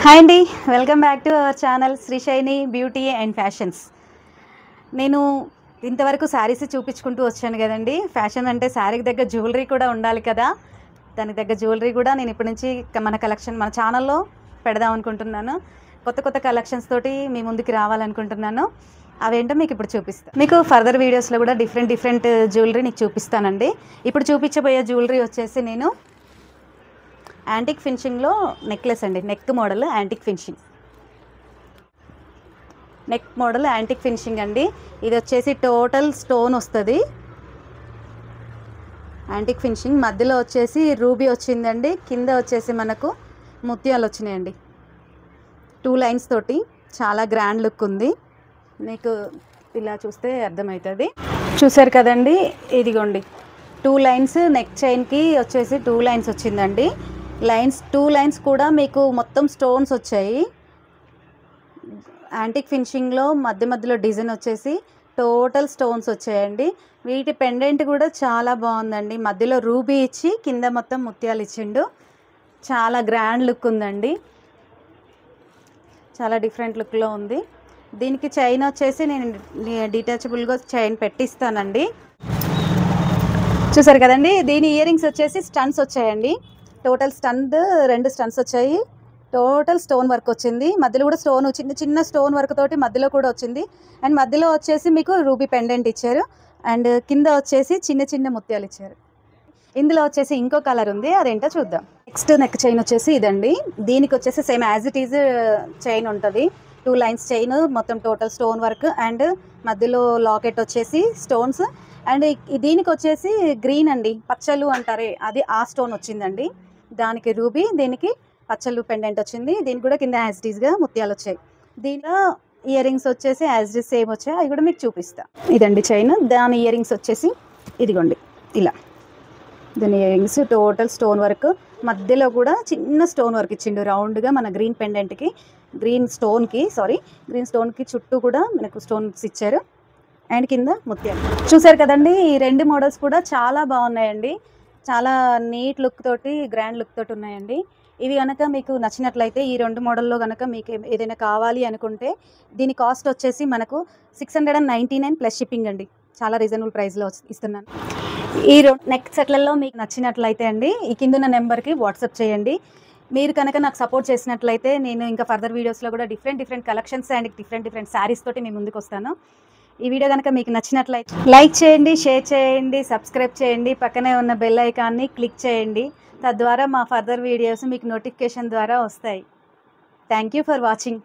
Hi అండి, welcome back to our channel Srishaini beauty and fashions. నేను ఇంతవరకు శారీస్ చూపించుకుంటూ వచ్చాను కదండి. ఫ్యాషన్ అంటే శారీకి దగ్గర జ్యువెలరీ కూడా ఉండాలి కదా. దానికి దగ్గర జ్యువెలరీ కూడా నేను ఇప్పటి నుంచి మన కలెక్షన్ మన ఛానల్లో పెడదాం అనుకుంటున్నాను. కొత్త కొత్త కలెక్షన్స్ తోటి మీ ముందుకు రావాలనుకుంటున్నాను. అవేంటో మీకు ఇప్పుడు చూపిస్తాను. మీకు ఫర్దర్ వీడియోస్లో కూడా డిఫరెంట్ జ్యువెలరీ నీకు చూపిస్తానండి. ఇప్పుడు చూపించబోయే జ్యువెలరీ వచ్చేసి నేను యాంటిక్ ఫినిషింగ్లో నెక్లెస్ అండి. Neck model antique finishing, neck model antique finishing అండి. ఇది వచ్చేసి టోటల్ స్టోన్ వస్తుంది. యాంటిక్ ఫినిషింగ్ మధ్యలో వచ్చేసి రూబీ వచ్చిందండి. కింద వచ్చేసి మనకు ముత్యాలు వచ్చినాయండి. 2 లైన్స్ తోటి చాలా గ్రాండ్ లుక్ ఉంది. మీకు ఇలా చూస్తే అర్థమవుతుంది. చూసారు కదండి, ఇదిగోండి 2 లైన్స్ నెక్ చైన్కి వచ్చేసి 2 లైన్స్ వచ్చిందండి. 2 లైన్స్ కూడా మీకు మొత్తం స్టోన్స్ వచ్చాయి. యాంటిక్ ఫినిషింగ్లో మధ్యలో డిజైన్ వచ్చేసి టోటల్ స్టోన్స్ వచ్చాయండి. వీటి పెండెంట్ కూడా చాలా బాగుందండి. మధ్యలో రూబీ ఇచ్చి కింద మొత్తం ముత్యాలు ఇచ్చిండు. చాలా గ్రాండ్ లుక్ ఉందండి. చాలా డిఫరెంట్ లుక్లో ఉంది. దీనికి చైన్ వచ్చేసి నేను డిటాచబుల్గా చైన్ పెట్టిస్తానండి. చూసారు కదండి, దీని ఇయర్ రింగ్స్ వచ్చేసి స్టన్స్ వచ్చాయండి. టోటల్ 2 స్టన్స్ వచ్చాయి. టోటల్ స్టోన్ వర్క్ వచ్చింది. మధ్యలో కూడా స్టోన్ చిన్న స్టోన్ వర్క్ తోటి మధ్యలో కూడా వచ్చింది. అండ్ మధ్యలో వచ్చేసి మీకు రూబీ పెండెంట్ ఇచ్చారు. అండ్ కింద వచ్చేసి చిన్న ముత్యాలు ఇచ్చారు. ఇందులో వచ్చేసి ఇంకో కలర్ ఉంది, అదేంటో చూద్దాం. నెక్స్ట్ నెక్ చైన్ వచ్చేసి ఇదండి. దీనికి వచ్చేసి same as it is chain ఉంటుంది. 2 లైన్స్ చైన్, మొత్తం టోటల్ స్టోన్ వర్క్ అండ్ మధ్యలో లాకెట్ వచ్చేసి స్టోన్స్. అండ్ దీనికి వచ్చేసి గ్రీన్ అండి, పచ్చలు అంటారే అది ఆ స్టోన్ వచ్చిందండి. దానికి రూబీ, దీనికి పచ్చలు పెండెంట్ వచ్చింది. దీనికి కూడా కింద యాజ్ ఇట్ ఈస్గా ముత్యాలు వచ్చాయి. దీనిలో ఇయర్ రింగ్స్ వచ్చేసి యాజ్ ఇట్ ఈస్ సేమ్ వచ్చాయి. అవి కూడా మీకు చూపిస్తా. ఇదండి చైన్. దాని ఇయర్ రింగ్స్ వచ్చేసి ఇదిగోండి ఇలా. దాని ear rings total stone work, మధ్యలో కూడా చిన్న స్టోన్ వర్క్ ఇచ్చిండు రౌండ్గా. మన గ్రీన్ పెండెంట్కి గ్రీన్ స్టోన్కి చుట్టూ కూడా మనకు స్టోన్స్ ఇచ్చారు. అండ్ కింద ముత్యాలు. చూసారు కదండి, ఈ 2 మోడల్స్ కూడా చాలా బాగున్నాయండి. చాలా నీట్ లుక్ తోటి, గ్రాండ్ లుక్ తోటి ఉన్నాయండి. ఇవి కనుక మీకు నచ్చినట్లయితే ఈ 2 మోడల్లో కనుక మీకు ఏదైనా కావాలి అనుకుంటే దీని కాస్ట్ వచ్చేసి మనకు 699 ప్లస్ షిప్పింగ్ అండి. చాలా రీజనబుల్ ప్రైస్లో ఇస్తున్నాను. ఈ నెక్ సెట్లలో మీకు నచ్చినట్లయితే అండి ఈ కిందున్న నెంబర్కి వాట్సాప్ చేయండి. మీరు కనుక నాకు సపోర్ట్ చేసినట్లయితే నేను ఇంకా ఫర్దర్ వీడియోస్లో కూడా different collections and different saris తోటి మీ ముందుకు వస్తాను. ఈ వీడియో కనుక మీకు నచ్చినట్లయితే లైక్ చేయండి, షేర్ చేయండి, సబ్స్క్రైబ్ చేయండి. పక్కనే ఉన్న బెల్ ఐకాన్ని క్లిక్ చేయండి. తద్వారా మా ఫర్దర్ వీడియోస్ మీకు నోటిఫికేషన్ ద్వారా వస్తాయి. Thank you for watching.